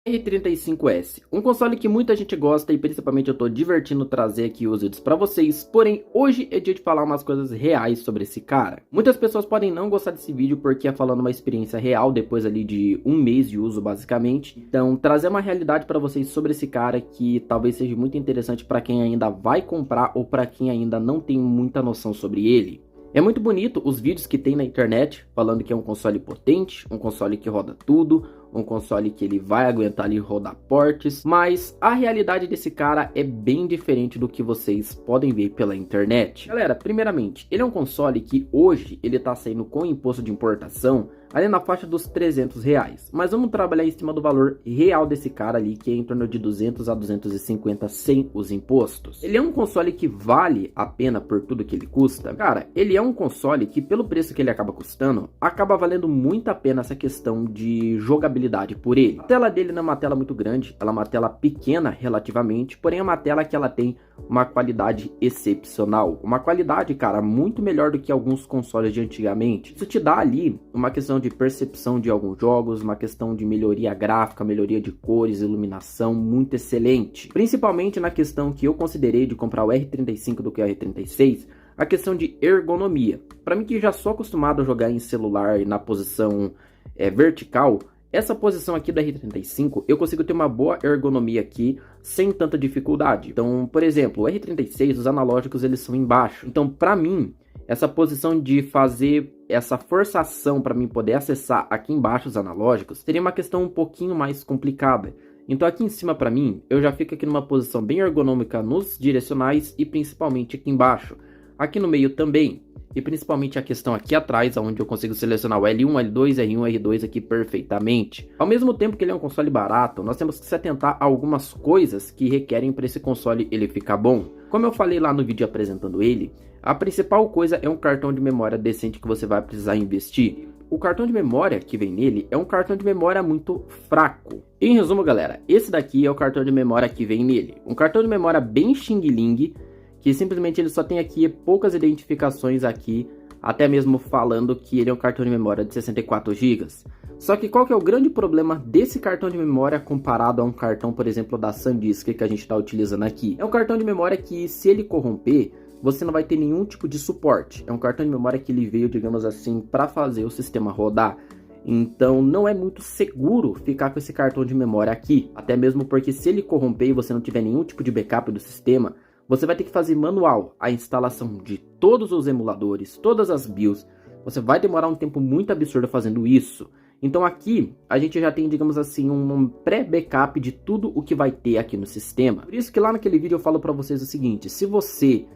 R35S, um console que muita gente gosta e principalmente eu tô divertindo trazer aqui os vídeos pra vocês, porém hoje é dia de falar umas coisas reais sobre esse cara. Muitas pessoas podem não gostar desse vídeo porque é falando uma experiência real depois ali de um mês de uso basicamente, então trazer uma realidade pra vocês sobre esse cara que talvez seja muito interessante pra quem ainda vai comprar ou pra quem ainda não tem muita noção sobre ele. É muito bonito os vídeos que tem na internet falando que é um console potente, um console que roda tudo, um console que ele vai aguentar ali rodar portes, mas a realidade desse cara é bem diferente do que vocês podem ver pela internet. Galera, primeiramente, ele é um console que hoje ele tá saindo com imposto de importação ali na faixa dos R$300, mas vamos trabalhar em cima do valor real desse cara ali, que é em torno de 200 a 250 sem os impostos. Ele é um console que vale a pena por tudo que ele custa? Cara, ele é um console que pelo preço que ele acaba custando, acaba valendo muito a pena essa questão de jogabilidade por ele. A tela dele não é uma tela muito grande, ela é uma tela pequena relativamente, porém é uma tela que ela tem uma qualidade excepcional. Uma qualidade, cara, muito melhor do que alguns consoles de antigamente. Isso te dá ali uma questão de percepção de alguns jogos, uma questão de melhoria gráfica, melhoria de cores, iluminação muito excelente. Principalmente na questão que eu considerei de comprar o R35 do que o R36, a questão de ergonomia. Para mim que já sou acostumado a jogar em celular na posição vertical, essa posição aqui do R35 eu consigo ter uma boa ergonomia aqui sem tanta dificuldade. Então, por exemplo, o R36, os analógicos eles são embaixo. Então, para mim, essa posição de fazer essa forçação para mim poder acessar aqui embaixo os analógicos seria uma questão um pouquinho mais complicada. Então aqui em cima para mim, eu já fico aqui numa posição bem ergonômica nos direcionais e principalmente aqui embaixo. Aqui no meio também. E principalmente a questão aqui atrás, onde eu consigo selecionar o L1, L2, R1, R2 aqui perfeitamente. Ao mesmo tempo que ele é um console barato, nós temos que se atentar a algumas coisas que requerem para esse console ele ficar bom. Como eu falei lá no vídeo apresentando ele, a principal coisa é um cartão de memória decente que você vai precisar investir. O cartão de memória que vem nele é um cartão de memória muito fraco. Em resumo, galera, esse daqui é o cartão de memória que vem nele. Um cartão de memória bem xing-ling, que simplesmente ele só tem aqui poucas identificações aqui, até mesmo falando que ele é um cartão de memória de 64 GB. Só que qual que é o grande problema desse cartão de memória comparado a um cartão, por exemplo, da SanDisk que a gente está utilizando aqui? É um cartão de memória que, se ele corromper, você não vai ter nenhum tipo de suporte. É um cartão de memória que ele veio, digamos assim, para fazer o sistema rodar. Então não é muito seguro ficar com esse cartão de memória aqui. Até mesmo porque se ele corromper e você não tiver nenhum tipo de backup do sistema, você vai ter que fazer manual a instalação de todos os emuladores, todas as BIOS. Você vai demorar um tempo muito absurdo fazendo isso. Então aqui a gente já tem, digamos assim, um pré-backup de tudo o que vai ter aqui no sistema. Por isso que lá naquele vídeo eu falo para vocês o seguinte: se você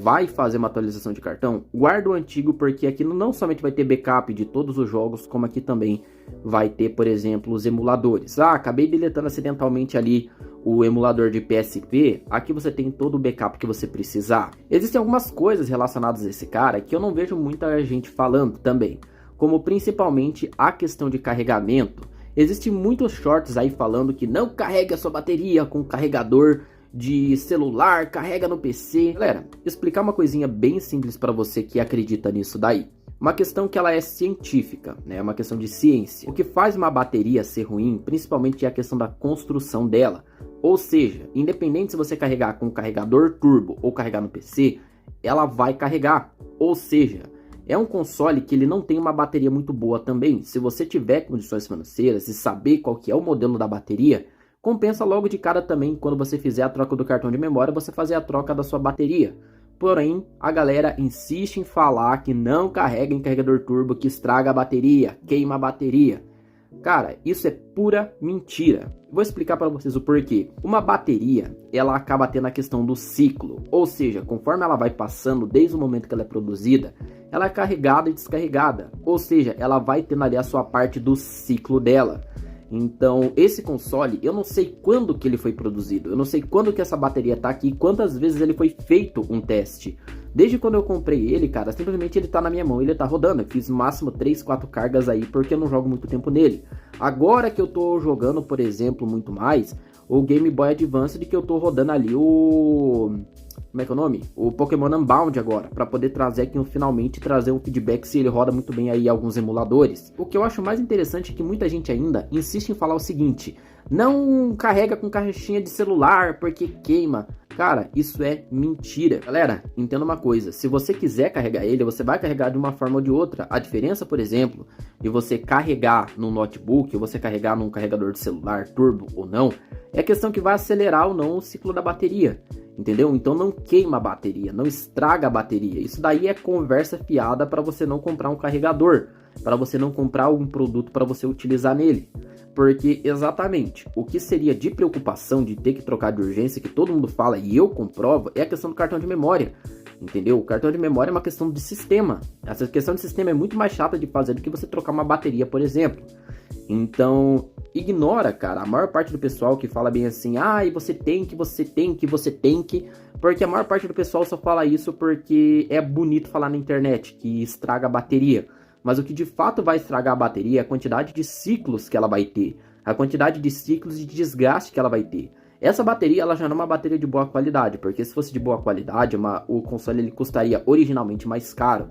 vai fazer uma atualização de cartão, guarda o antigo, porque aqui não somente vai ter backup de todos os jogos, como aqui também vai ter, por exemplo, os emuladores. Acabei deletando acidentalmente ali o emulador de PSP, aqui você tem todo o backup que você precisar. Existem algumas coisas relacionadas a esse cara que eu não vejo muita gente falando também, como principalmente a questão de carregamento. Existem muitos shorts aí falando que não carregue a sua bateria com carregador de celular, carrega no PC. Galera, explicar uma coisinha bem simples para você que acredita nisso daí. Uma questão que ela é científica, né? É uma questão de ciência. O que faz uma bateria ser ruim, principalmente é a questão da construção dela. Ou seja, independente se você carregar com um carregador turbo ou carregar no PC, ela vai carregar. Ou seja, é um console que ele não tem uma bateria muito boa também. Se você tiver condições financeiras e saber qual que é o modelo da bateria, compensa logo de cara também, quando você fizer a troca do cartão de memória, você fazer a troca da sua bateria. Porém, a galera insiste em falar que não carrega em carregador turbo, que estraga a bateria, queima a bateria. Cara, isso é pura mentira. Vou explicar para vocês o porquê. Uma bateria, ela acaba tendo a questão do ciclo. Ou seja, conforme ela vai passando, desde o momento que ela é produzida, ela é carregada e descarregada. Ou seja, ela vai tendo ali a sua parte do ciclo dela. Então, esse console, eu não sei quando que ele foi produzido, eu não sei quando que essa bateria tá aqui, quantas vezes ele foi feito um teste. Desde quando eu comprei ele, cara, simplesmente ele tá na minha mão, ele tá rodando. Eu fiz no máximo 3, 4 cargas aí, porque eu não jogo muito tempo nele. Agora que eu tô jogando, por exemplo, muito mais, o Game Boy Advance, de que eu tô rodando ali o... como é que é o nome? O Pokémon Unbound agora, para poder trazer aqui, finalmente trazer um feedback se ele roda muito bem aí alguns emuladores. O que eu acho mais interessante é que muita gente ainda insiste em falar o seguinte: não carrega com caixinha de celular porque queima. Cara, isso é mentira. Galera, entenda uma coisa, se você quiser carregar ele, você vai carregar de uma forma ou de outra. A diferença, por exemplo, de você carregar num notebook ou você carregar num carregador de celular turbo ou não, é a questão que vai acelerar ou não o ciclo da bateria. Entendeu? Então não queima a bateria, não estraga a bateria. Isso daí é conversa fiada para você não comprar um carregador, para você não comprar um produto para você utilizar nele. Porque exatamente, o que seria de preocupação de ter que trocar de urgência, que todo mundo fala e eu comprovo, é a questão do cartão de memória. Entendeu? O cartão de memória é uma questão de sistema. Essa questão de sistema é muito mais chata de fazer do que você trocar uma bateria, por exemplo. Então, ignora, cara, a maior parte do pessoal que fala bem assim, e você tem que, porque a maior parte do pessoal só fala isso porque é bonito falar na internet, que estraga a bateria. Mas o que de fato vai estragar a bateria é a quantidade de ciclos que ela vai ter, a quantidade de ciclos de desgaste que ela vai ter. Essa bateria, ela já não é uma bateria de boa qualidade, porque se fosse de boa qualidade, o console ele custaria originalmente mais caro.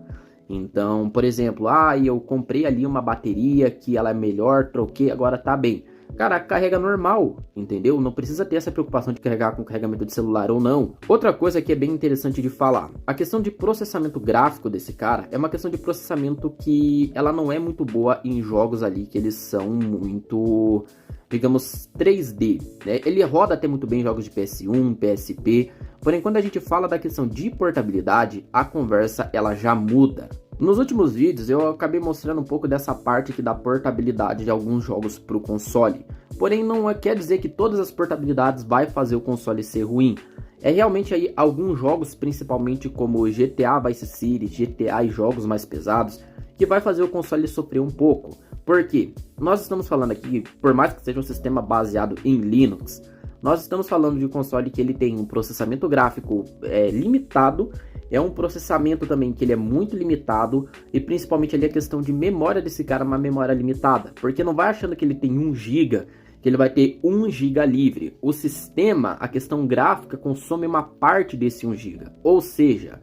Então, por exemplo, eu comprei ali uma bateria que ela é melhor, troquei, agora tá bem. Cara, carrega normal, entendeu? Não precisa ter essa preocupação de carregar com carregamento de celular ou não. Outra coisa que é bem interessante de falar, a questão de processamento gráfico desse cara é uma questão de processamento que ela não é muito boa em jogos ali que eles são muito, digamos, 3D, né? Ele roda até muito bem em jogos de PS1, PSP, porém quando a gente fala da questão de portabilidade, a conversa ela já muda. Nos últimos vídeos eu acabei mostrando um pouco dessa parte aqui da portabilidade de alguns jogos para o console, porém não quer dizer que todas as portabilidades vai fazer o console ser ruim. É realmente aí alguns jogos, principalmente como GTA Vice City, GTA e jogos mais pesados, que vai fazer o console sofrer um pouco. Por quê? Nós estamos falando aqui, por mais que seja um sistema baseado em Linux, nós estamos falando de um console que ele tem um processamento gráfico limitado, é um processamento também que ele é muito limitado e principalmente ali a questão de memória desse cara é uma memória limitada, porque não vai achando que ele tem 1 GB, que ele vai ter 1 GB livre. O sistema, a questão gráfica consome uma parte desse 1 GB, ou seja,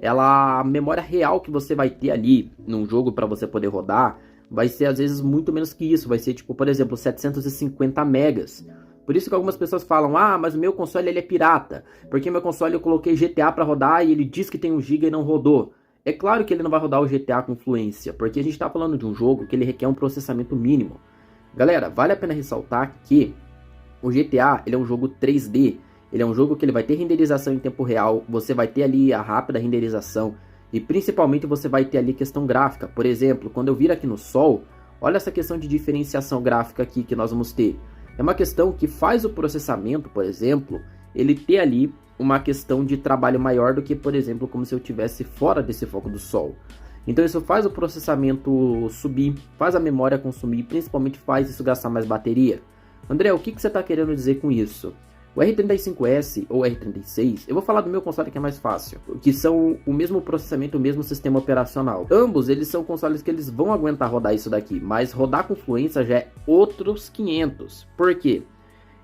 a memória real que você vai ter ali num jogo para você poder rodar vai ser às vezes muito menos que isso, vai ser tipo, por exemplo, 750 megas. Por isso que algumas pessoas falam, mas o meu console ele é pirata, porque meu console eu coloquei GTA para rodar e ele diz que tem 1 GB e não rodou. É claro que ele não vai rodar o GTA com fluência, porque a gente está falando de um jogo que ele requer um processamento mínimo. Galera, vale a pena ressaltar que o GTA ele é um jogo 3D, ele é um jogo que ele vai ter renderização em tempo real, você vai ter ali a rápida renderização e principalmente você vai ter ali questão gráfica. Por exemplo, quando eu vir aqui no Sol, olha essa questão de diferenciação gráfica aqui que nós vamos ter. É uma questão que faz o processamento, por exemplo, ele ter ali uma questão de trabalho maior do que, por exemplo, como se eu estivesse fora desse foco do sol. Então isso faz o processamento subir, faz a memória consumir, principalmente faz isso gastar mais bateria. André, o que você está querendo dizer com isso? O R35S ou R36, eu vou falar do meu console que é mais fácil, que são o mesmo processamento, o mesmo sistema operacional. Ambos, eles são consoles que eles vão aguentar rodar isso daqui, mas rodar com fluência já é outros 500. Por quê?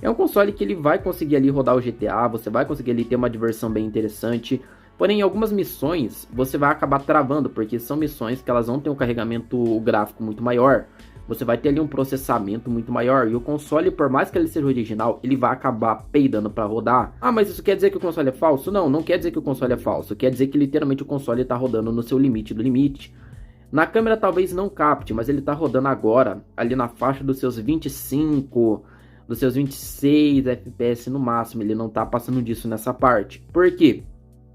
É um console que ele vai conseguir ali rodar o GTA, você vai conseguir ali ter uma diversão bem interessante, porém em algumas missões você vai acabar travando, porque são missões que elas vão ter um carregamento gráfico muito maior. Você vai ter ali um processamento muito maior e o console, por mais que ele seja original, ele vai acabar peidando para rodar. Mas isso quer dizer que o console é falso? Não, não quer dizer que o console é falso. Quer dizer que literalmente o console está rodando no seu limite do limite. Na câmera talvez não capte, mas ele está rodando agora, ali na faixa dos seus 25, dos seus 26 FPS no máximo. Ele não está passando disso nessa parte. Por quê?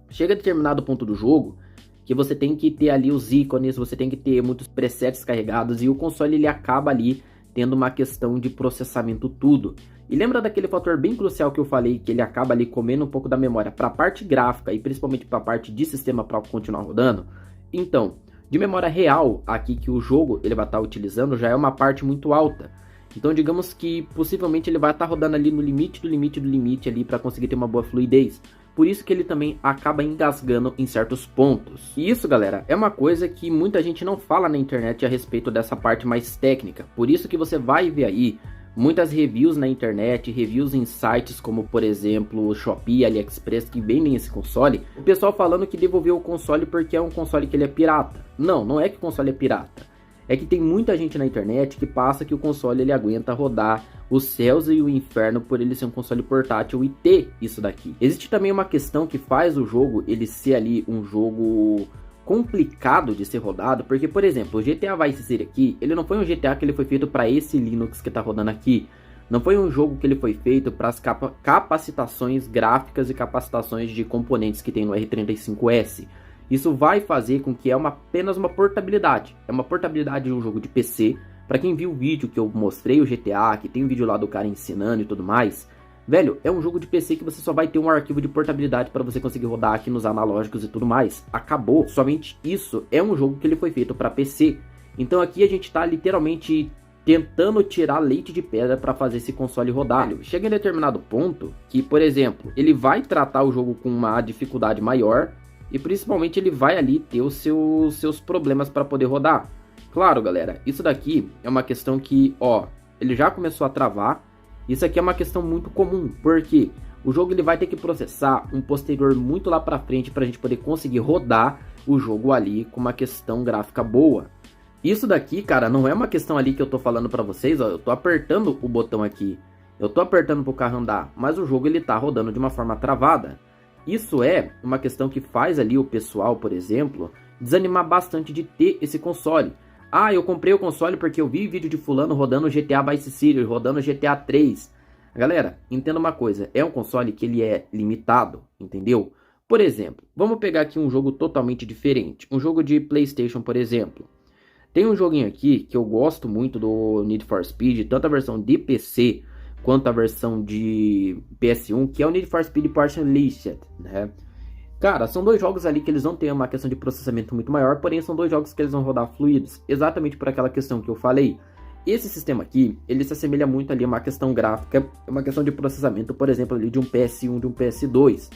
Chega a determinado ponto do jogo que você tem que ter ali os ícones, você tem que ter muitos presets carregados e o console ele acaba ali tendo uma questão de processamento tudo. E lembra daquele fator bem crucial que eu falei, que ele acaba ali comendo um pouco da memória para a parte gráfica e principalmente para a parte de sistema para continuar rodando? Então, de memória real aqui que o jogo ele vai estar utilizando já é uma parte muito alta. Então digamos que possivelmente ele vai estar rodando ali no limite do limite do limite ali para conseguir ter uma boa fluidez. Por isso que ele também acaba engasgando em certos pontos. E isso, galera, é uma coisa que muita gente não fala na internet a respeito dessa parte mais técnica. Por isso que você vai ver aí muitas reviews na internet, reviews em sites como, por exemplo, Shopee, AliExpress, que vendem esse console. O pessoal falando que devolveu o console porque é um console que ele é pirata. Não, não é que o console é pirata. É que tem muita gente na internet que passa que o console ele aguenta rodar os céus e o inferno por ele ser um console portátil e ter isso daqui. Existe também uma questão que faz o jogo ele ser ali um jogo complicado de ser rodado, porque, por exemplo, o GTA Vice City aqui, ele não foi um GTA que ele foi feito para esse Linux que tá rodando aqui. Não foi um jogo que ele foi feito para as capacitações gráficas e capacitações de componentes que tem no R35S. Isso vai fazer com que apenas uma portabilidade. É uma portabilidade de um jogo de PC. Para quem viu o vídeo que eu mostrei o GTA, que tem um vídeo lá do cara ensinando e tudo mais, velho, é um jogo de PC que você só vai ter um arquivo de portabilidade para você conseguir rodar aqui nos analógicos e tudo mais. Acabou. Somente isso é um jogo que ele foi feito para PC. Então aqui a gente tá literalmente tentando tirar leite de pedra para fazer esse console rodar. Chega em determinado ponto que, por exemplo, ele vai tratar o jogo com uma dificuldade maior e principalmente ele vai ali ter os seus problemas para poder rodar. Claro, galera, isso daqui é uma questão que, ó, ele já começou a travar. Isso aqui é uma questão muito comum, porque o jogo ele vai ter que processar um posterior muito lá pra frente pra gente poder conseguir rodar o jogo ali com uma questão gráfica boa. Isso daqui, cara, não é uma questão ali que eu tô falando pra vocês, ó, eu tô apertando o botão aqui, eu tô apertando pro carro andar, mas o jogo ele tá rodando de uma forma travada. Isso é uma questão que faz ali o pessoal, por exemplo, desanimar bastante de ter esse console. Ah, eu comprei o console porque eu vi vídeo de fulano rodando GTA Vice City, rodando GTA 3. Galera, entenda uma coisa, é um console que ele é limitado, entendeu? Por exemplo, vamos pegar aqui um jogo totalmente diferente, um jogo de PlayStation, por exemplo. Tem um joguinho aqui que eu gosto muito do Need for Speed, tanto a versão de PC quanto a versão de PS1, que é o Need for Speed Part Unleashed, né? Cara, são dois jogos ali que eles não têm uma questão de processamento muito maior, porém são dois jogos que eles vão rodar fluidos, exatamente por aquela questão que eu falei. Esse sistema aqui, ele se assemelha muito ali a uma questão gráfica, uma questão de processamento, por exemplo, ali de um PS1, de um PS2,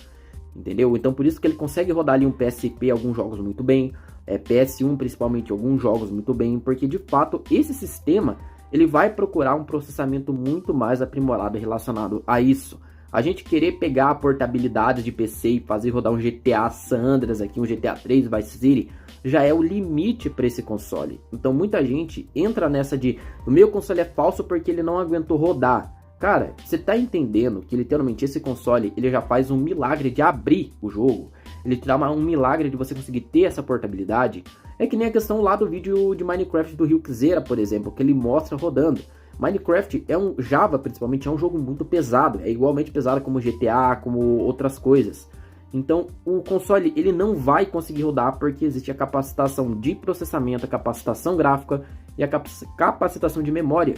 entendeu? Então por isso que ele consegue rodar ali um PSP alguns jogos muito bem, PS1 principalmente alguns jogos muito bem, porque de fato esse sistema, ele vai procurar um processamento muito mais aprimorado relacionado a isso. A gente querer pegar a portabilidade de PC e fazer rodar um GTA San Andreas aqui, um GTA 3 Vice City, já é o limite para esse console. Então muita gente entra nessa de o meu console é falso porque ele não aguentou rodar. Cara, você tá entendendo que literalmente esse console ele já faz um milagre de abrir o jogo? Ele te dá um milagre de você conseguir ter essa portabilidade? É que nem a questão lá do vídeo de Minecraft do Ryukzera, por exemplo, que ele mostra rodando. Minecraft Java principalmente é um jogo muito pesado, é igualmente pesado como GTA, como outras coisas. Então o console ele não vai conseguir rodar porque existe a capacitação de processamento, a capacitação gráfica e a capacitação de memória.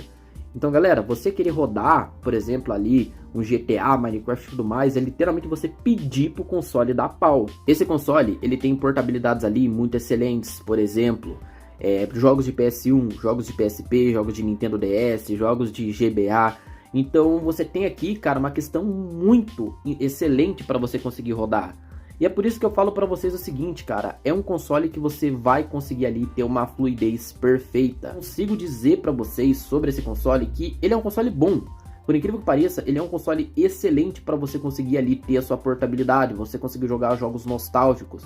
Então galera, você querer rodar, por exemplo ali, um GTA, Minecraft e tudo mais, é literalmente você pedir pro console dar pau. Esse console ele tem portabilidades ali muito excelentes, por exemplo, jogos de PS1, jogos de PSP, jogos de Nintendo DS, jogos de GBA. Então você tem aqui, cara, uma questão muito excelente para você conseguir rodar. E é por isso que eu falo para vocês o seguinte, cara, é um console que você vai conseguir ali ter uma fluidez perfeita. Consigo dizer para vocês sobre esse console que ele é um console bom. Por incrível que pareça, ele é um console excelente para você conseguir ali ter a sua portabilidade, você conseguir jogar jogos nostálgicos.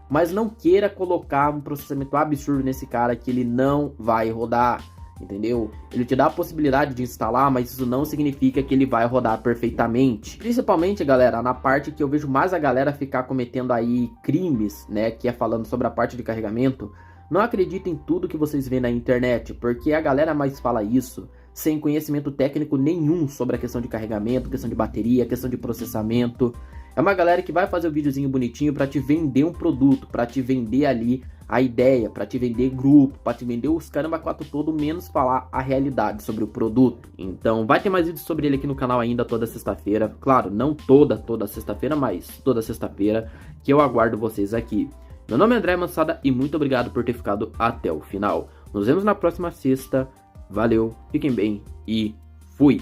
Mas não queira colocar um processamento absurdo nesse cara que ele não vai rodar, entendeu? Ele te dá a possibilidade de instalar, mas isso não significa que ele vai rodar perfeitamente. Principalmente, galera, na parte que eu vejo mais a galera ficar cometendo aí crimes, né? Que é falando sobre a parte de carregamento. Não acreditem em tudo que vocês veem na internet, porque a galera mais fala isso sem conhecimento técnico nenhum sobre a questão de carregamento, questão de bateria, questão de processamento. É uma galera que vai fazer o videozinho bonitinho para te vender um produto, para te vender ali a ideia, para te vender grupo, para te vender os caramba quatro todo, menos falar a realidade sobre o produto. Então vai ter mais vídeos sobre ele aqui no canal ainda toda sexta-feira. Claro, não toda sexta-feira, mas toda sexta-feira que eu aguardo vocês aqui. Meu nome é André Mansada e muito obrigado por ter ficado até o final. Nos vemos na próxima sexta. Valeu, fiquem bem e